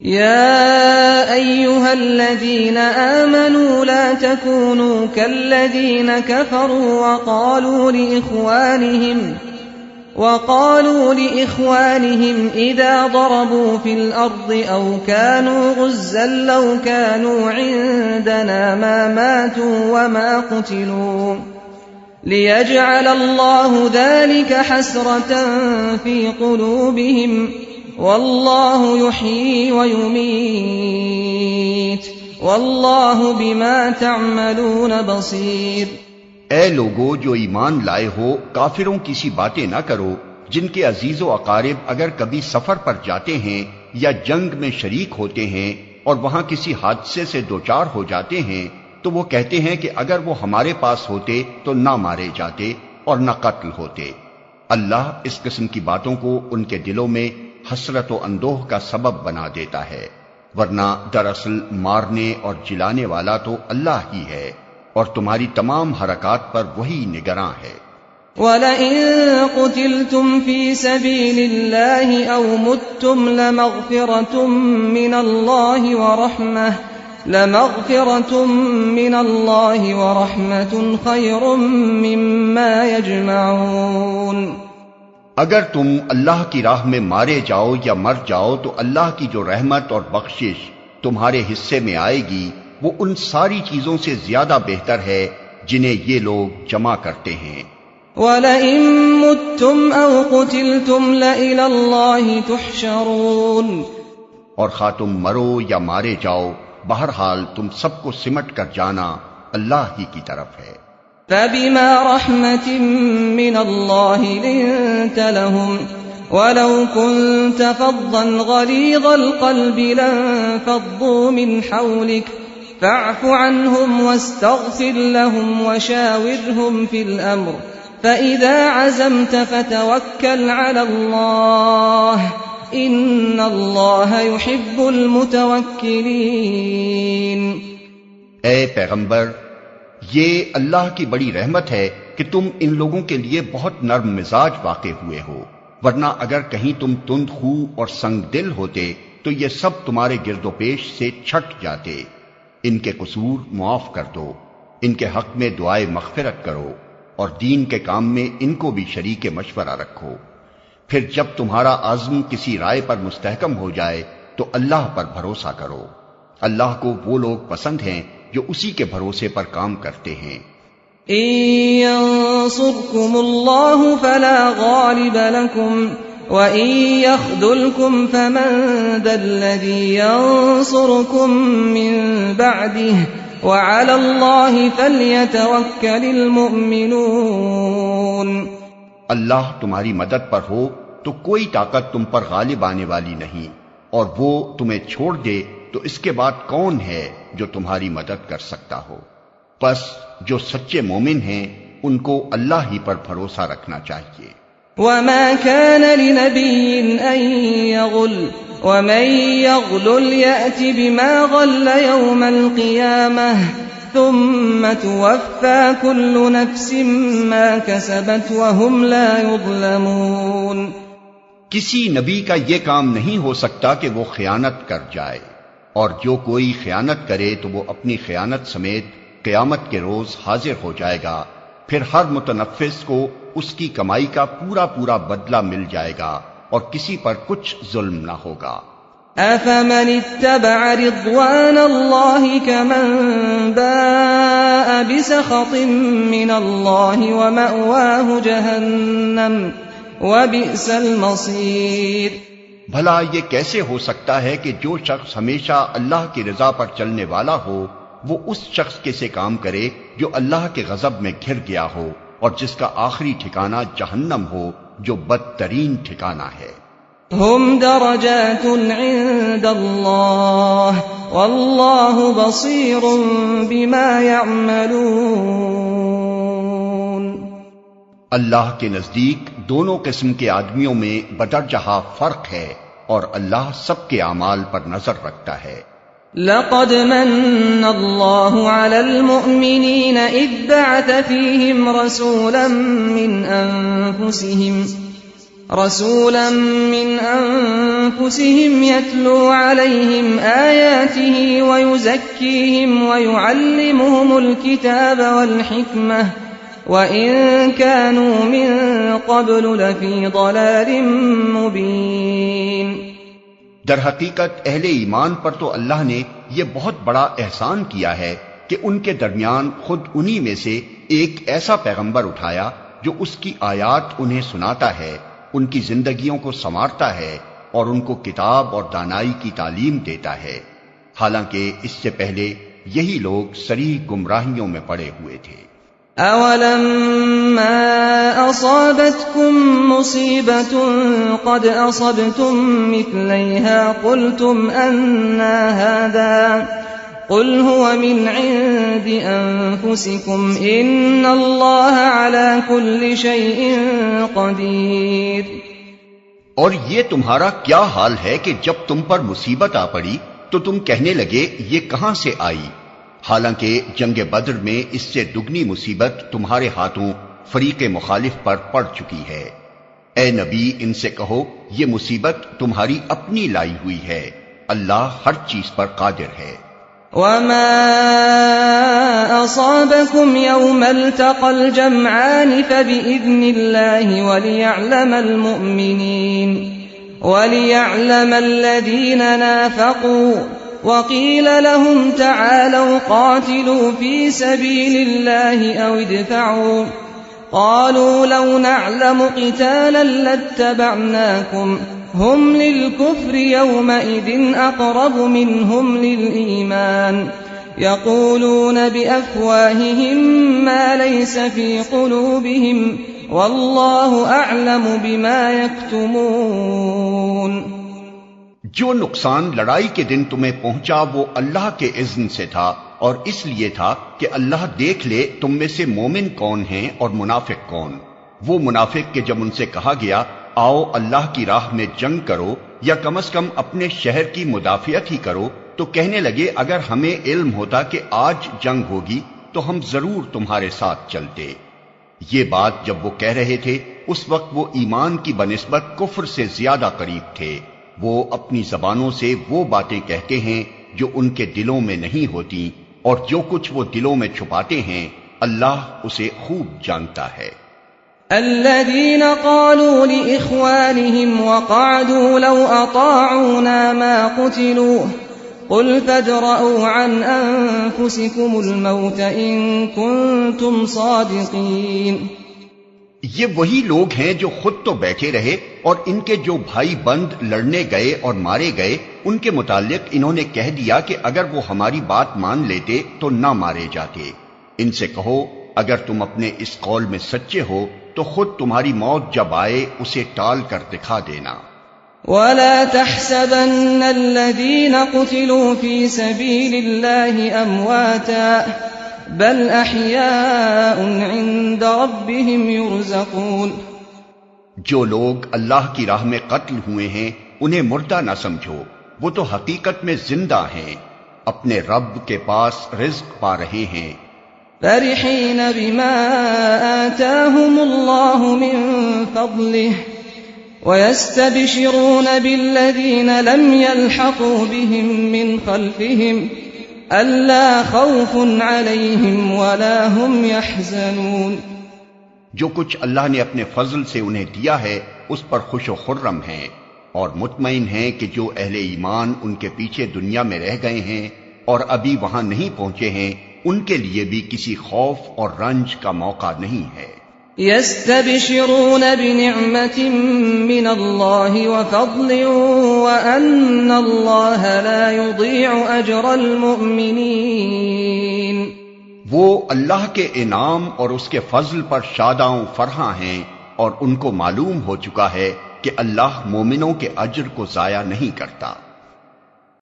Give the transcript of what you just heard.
يا أيها الذين آمنوا لا تكونوا كالذين كفروا وقالوا لإخوانهم إذا ضربوا في الأرض أو كانوا غزا لو كانوا عندنا ما ماتوا وما قتلوا ليجعل الله ذلك حسرة في قلوبهم والله يحيي ويميت والله بما تعملون بصير۔ اے لوگو جو ایمان لائے ہو، کافروں کی سی باتیں نہ کرو جن کے عزیز و اقارب اگر کبھی سفر پر جاتے ہیں یا جنگ میں شریک ہوتے ہیں اور وہاں کسی حادثے سے دوچار ہو جاتے ہیں تو وہ کہتے ہیں کہ اگر وہ ہمارے پاس ہوتے تو نہ مارے جاتے اور نہ قتل ہوتے۔ اللہ اس قسم کی باتوں کو ان کے دلوں میں حسرت و اندوہ کا سبب بنا دیتا ہے، ورنہ دراصل مارنے اور جلانے والا تو اللہ ہی ہے اور تمہاری تمام حرکات پر وہی نگراں ہے۔ وَلَئِن قُتِلْتُمْ فِي سَبِيلِ اللَّهِ أَوْ مُتُّمْ لَمَغْفِرَةٌ مِّنَ اللَّهِ وَرَحْمَةٌ خَيْرٌ مِّمَّا يَجْمَعُونَ۔ اگر تم اللہ کی راہ میں مارے جاؤ یا مر جاؤ تو اللہ کی جو رحمت اور بخشش تمہارے حصے میں آئے گی وہ ان ساری چیزوں سے زیادہ بہتر ہے جنہیں یہ لوگ جمع کرتے ہیں۔ وَلَئِن مُتُّمْ أَوْ قُتِلْتُمْ لَإِلَى اللَّهِ تُحْشَرُونَ۔ اور خواہ تم مرو یا مارے جاؤ، بہرحال تم سب کو سمٹ کر جانا اللہ ہی کی طرف ہے۔ فَبِمَا رَحْمَةٍ مِّنَ اللَّهِ لِنتَ لَهُمْ وَلَوْ كُنتَ فَظًّا غَلِيظَ الْقَلْبِ لَانفَضُّوا مِنْ حَوْلِكَ فَاعْفُ عَنْهُمْ وَاسْتَغْفِرْ لَهُمْ وَشَاوِرْهُمْ فِي الْأَمْرِ فَإِذَا عَزَمْتَ فَتَوَكَّلْ عَلَى اللَّهِ إِنَّ اللَّهَ يُحِبُّ الْمُتَوَكِّلِينَ۔ اے پیغمبر، یہ اللہ کی بڑی رحمت ہے کہ تم ان لوگوں کے لیے بہت نرم مزاج واقع ہوئے ہو، ورنہ اگر کہیں تم تند خو اور سنگ دل ہوتے تو یہ سب تمہارے گرد و پیش سے چھٹ جاتے۔ ان کے قصور معاف کر دو، ان کے حق میں دعائے مغفرت کرو اور دین کے کام میں ان کو بھی شریک مشورہ رکھو۔ پھر جب تمہارا عزم کسی رائے پر مستحکم ہو جائے تو اللہ پر بھروسہ کرو۔ اللہ کو وہ لوگ پسند ہیں جو اسی کے بھروسے پر کام کرتے ہیں۔ إِن يَنصُرْكُمُ اللَّهُ فَلَا غَالِبَ لَكُمْ وَإِن يَخْذُلْكُمْ فَمَن ذَا الَّذِي يَنصُرُكُم مِّن بَعْدِهِ وَعَلَى اللَّهِ فَلْيَتَوَكَّلِ الْمُؤْمِنُونَ۔ اللہ تمہاری مدد پر ہو تو کوئی طاقت تم پر غالب آنے والی نہیں، اور وہ تمہیں چھوڑ دے تو اس کے بعد کون ہے جو تمہاری مدد کر سکتا ہو؟ پس جو سچے مومن ہیں ان کو اللہ ہی پر بھروسہ رکھنا چاہیے۔ وَمَا كَانَ لِنَبِيٍّ أَن يَغُلَّ وَمَن يَغْلُلْ يَأْتِ بِمَا غَلَّ يَوْمَ الْقِيَامَةِ ثُمَّ تُوَفَّى كُلُّ نَفْسٍ مَّا كَسَبَتْ وَهُمْ لَا يُظْلَمُونَ۔ کسی نبی کا یہ کام نہیں ہو سکتا کہ وہ خیانت کر جائے، اور جو کوئی خیانت کرے تو وہ اپنی خیانت سمیت قیامت کے روز حاضر ہو جائے گا، پھر ہر متنفس کو اس کی کمائی کا پورا پورا بدلہ مل جائے گا اور کسی پر کچھ ظلم نہ ہوگا۔ أَفَمَنِ اتَّبَعَ رِضْوَانَ اللَّهِ كَمَن بَاءَ بِسَخَطٍ مِّنَ اللَّهِ وَمَأْوَاهُ جَهَنَّمُ وَبِئْسَ الْمَصِيرُ۔ بھلا یہ کیسے ہو سکتا ہے کہ جو شخص ہمیشہ اللہ کی رضا پر چلنے والا ہو وہ اس شخص کے سے کام کرے جو اللہ کے غضب میں گھر گیا ہو اور جس کا آخری ٹھکانہ جہنم ہو جو بدترین ٹھکانہ ہے۔ ہم درجات عند اللہ واللہ بصیر بما يعملون۔ اللہ کے نزدیک دونوں قسم کے آدمیوں میں بدرجہ فرق ہے اور اللہ سب کے اعمال پر نظر رکھتا ہے۔ لقد من اللہ علی المؤمنین اذ بعث فیہم رسولا من انفسہم رسولا من أنفسهم يتلو عليهم آياته ويزكيهم ويعلمهم الكتاب والحكمة وإن كانوا من قبل لفي ضلال مبين۔ در حقیقت اہل ایمان پر تو اللہ نے یہ بہت بڑا احسان کیا ہے کہ ان کے درمیان خود انہی میں سے ایک ایسا پیغمبر اٹھایا جو اس کی آیات انہیں سناتا ہے، ان کی زندگیوں کو سنوارتا ہے اور ان کو کتاب اور دانائی کی تعلیم دیتا ہے، حالانکہ اس سے پہلے یہی لوگ صریح گمراہیوں میں پڑے ہوئے تھے۔ أَوَلَمَّا أَصَابَتْكُم مُّصِيبَةٌ قَدْ أَصَبْتُم مِّثْلَيْهَا قُلْتُمْ أَنَّىٰ هَٰذَا قُلْ هُوَ مِنْ عِندِ أَنفُسِكُمْ إِنَّ اللَّهَ عَلَىٰ كُلِّ شَيْءٍ قَدِيرٌ۔ اور یہ تمہارا کیا حال ہے کہ جب تم پر مصیبت آ پڑی تو تم کہنے لگے یہ کہاں سے آئی، حالانکہ جنگ بدر میں اس سے دگنی مصیبت تمہارے ہاتھوں فریق مخالف پر پڑ چکی ہے۔ اے نبی ان سے کہو یہ مصیبت تمہاری اپنی لائی ہوئی ہے، اللہ ہر چیز پر قادر ہے۔ وَمَا أَصَابَكُمْ يَوْمَ الْتَقَى الْجَمْعَانِ فَبِإِذْنِ اللَّهِ وَلِيَعْلَمَ الَّذِينَ نَافَقُوا وَقِيلَ لَهُمْ تَعَالَوْا قَاتِلُوا فِي سَبِيلِ اللَّهِ أَوِ ادْفَعُوا قَالُوا لَوْ نَعْلَمُ قِتَالًا لَاتَّبَعْنَاكُمْ هُمْ لِلْكُفْرِ يَوْمَئِذٍ أَقْرَبُ مِنْهُمْ لِلْإِيمَانِ يَقُولُونَ بِأَفْوَاهِهِمْ مَا لَيْسَ فِي قُلُوبِهِمْ وَاللَّهُ أَعْلَمُ بِمَا يَكْتُمُونَ۔ جو نقصان لڑائی کے دن تمہیں پہنچا وہ اللہ کے اذن سے تھا، اور اس لیے تھا کہ اللہ دیکھ لے تم میں سے مومن کون ہیں اور منافق کون۔ وہ منافق کہ جب ان سے کہا گیا آؤ اللہ کی راہ میں جنگ کرو یا کم از کم اپنے شہر کی مدافعت ہی کرو، تو کہنے لگے اگر ہمیں علم ہوتا کہ آج جنگ ہوگی تو ہم ضرور تمہارے ساتھ چلتے۔ یہ بات جب وہ کہہ رہے تھے اس وقت وہ ایمان کی بنسبت کفر سے زیادہ قریب تھے۔ وہ اپنی زبانوں سے وہ باتیں کہتے ہیں جو ان کے دلوں میں نہیں ہوتی، اور جو کچھ وہ دلوں میں چھپاتے ہیں اللہ اسے خوب جانتا ہے۔ الذين قالوا لإخوانهم وقعدوا لو أطاعونا ما قتلوا قل فادرءوا عن أنفسكم الموت إن كنتم صادقين۔ یہ وہی لوگ ہیں جو خود تو بیٹھے رہے اور ان کے جو بھائی بند لڑنے گئے اور مارے گئے ان کے متعلق انہوں نے کہہ دیا کہ اگر وہ ہماری بات مان لیتے تو نہ مارے جاتے۔ ان سے کہو اگر تم اپنے اس قول میں سچے ہو تو خود تمہاری موت جب آئے اسے ٹال کر دکھا دینا۔ وَلَا تَحْسَبَنَّ الَّذِينَ قُتِلُوا فِي سَبِيلِ اللَّهِ أَمْوَاتًا بَلْ أَحْيَاءٌ عِندَ رَبِّهِمْ يُرْزَقُونَ۔ جو لوگ اللہ کی راہ میں قتل ہوئے ہیں انہیں مردہ نہ سمجھو، وہ تو حقیقت میں زندہ ہیں، اپنے رب کے پاس رزق پا رہے ہیں۔ فَرِحِينَ بِمَا آتَاهُمُ اللَّهُ مِن فَضْلِهِ وَيَسْتَبْشِرُونَ بِالَّذِينَ لَمْ يَلْحَقُوا بِهِم مِّنْ خَلْفِهِمْ أَلَّا خَوْفٌ عَلَيْهِمْ وَلَا هُمْ يَحْزَنُونَ۔ جو کچھ اللہ نے اپنے فضل سے انہیں دیا ہے اس پر خوش و خرم ہیں اور مطمئن ہیں کہ جو اہل ایمان ان کے پیچھے دنیا میں رہ گئے ہیں اور ابھی وہاں نہیں پہنچے ہیں ان کے لیے بھی کسی خوف اور رنج کا موقع نہیں ہے۔ يَسْتَبْشِرُونَ بِنِعْمَةٍ مِّنَ اللَّهِ وَفَضْلٍ وَأَنَّ اللَّهَ لَا يُضِيعُ أَجْرَ الْمُؤْمِنِينَ۔ وہ اللہ کے انعام اور اس کے فضل پر شاداں فرحاں ہیں اور ان کو معلوم ہو چکا ہے کہ اللہ مومنوں کے اجر کو ضائع نہیں کرتا۔